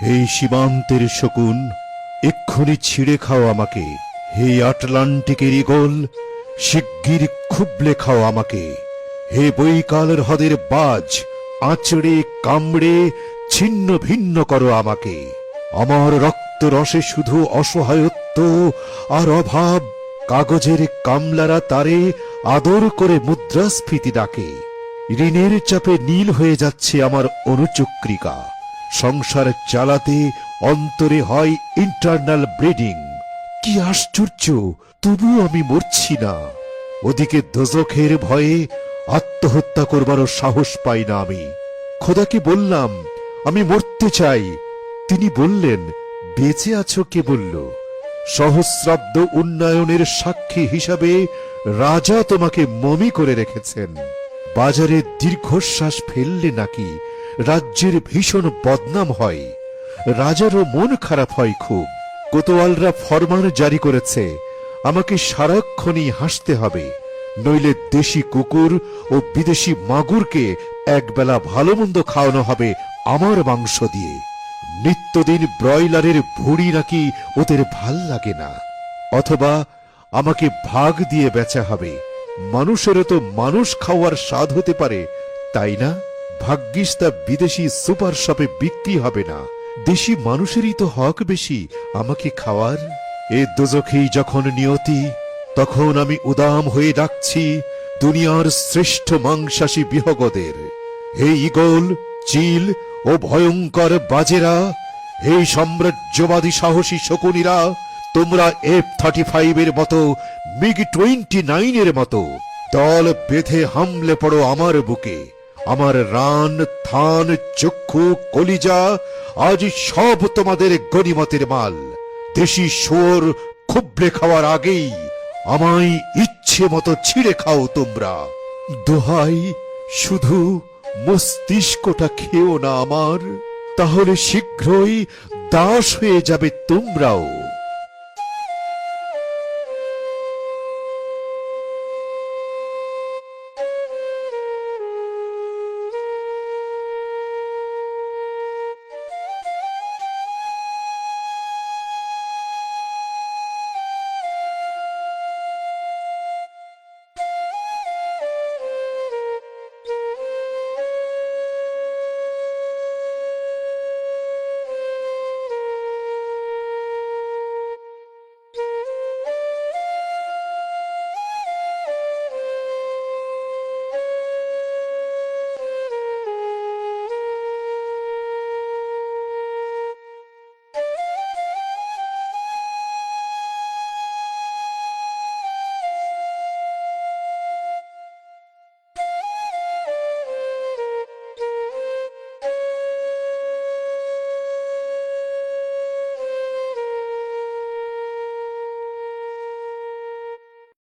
হে সীমান্তের শকুন, এক্ষুনি ছিঁড়ে খাও আমাকে। হে আটলান্টিকের ঈগল, শিগগির খুবলে খাও আমাকে। হে বৈকাল হ্রদের বাজ, আঁচড়ে কামড়ে ছিন্ন ভিন্ন করো আমাকে। আমার রক্ত রসে শুধু অসহায়ত্ব আর অভাব। কাগজের কামলারা তারে আদর করে মুদ্রাস্ফীতি ডাকে। ঋণের চাপে নীল হয়ে যাচ্ছে আমার অনুচক্রিকা। সংসার চালাতে অন্তরে হয় ইন্টারনাল ব্লিডিং। কি আশ্চর্য, তবু আমি মরছি না। ওদিকে দোজখের ভয়ে আত্মহত্যা করবারও সাহস পাই না আমি। খোদাকে বললাম আমি মরতে চাই। তিনি বললেন, বেঁচে আছো কে বলল? সহস্রাব্দ উন্নয়নের সাক্ষী হিসাবে রাজা তোমাকে মমি করে রেখেছেন। বাজারে দীর্ঘশ্বাস ফেললে নাকি রাজ্যের ভীষণ বদনাম হয়। রাজারও মন খারাপ হয় খুব। কোতোয়ালরা ফরমান জারি করেছে, আমাকে সারাক্ষণই হাসতে হবে, নইলে দেশি কুকুর ও বিদেশি মাগুরকে একবেলা ভালো মন্দ খাওয়ানো হবে আমার মাংস দিয়ে। নিত্যদিন ব্রয়লারের ভুঁড়ি নাকি ওদের ভাল লাগে না। অথবা আমাকে ভাগ দিয়ে বেচা হবে। মানুষেরও তো মানুষ খাওয়ার স্বাদ হতে পারে, তাই না? ভাগ্যিস তা বিদেশি সুপার শপে বিক্রি হবে না। দেশি মানুষেরই তো হক বেশি আমাকে খাওয়ার। এ দোজখেই যখন নিয়তি, তখন আমি উদাম হয়ে ডাকছি দুনিয়ার শ্রেষ্ঠ মাংসাশী বিহগদের। হে ঈগল, চিল ও ভয়ঙ্কর বাজেরা, হে সাম্রাজ্যবাদী সাহসী শকুনিরা, তোমরা F-35 এর মতো, MiG-29 এর মতো দল বেঁধে হামলে পড়ো আমার বুকে। আমার রান, থান, চক্ষু, কলিজা আজ সব তোমাদের গনিমতের মাল। দেশি শোর খুবলে খাওয়ার আগেই আমায় ইচ্ছে মতো ছিঁড়ে খাও তোমরা। দোহাই, শুধু মস্তিষ্কটা খেও না আমার, তাহলে শীঘ্রই দাস হয়ে যাবে তোমরাও।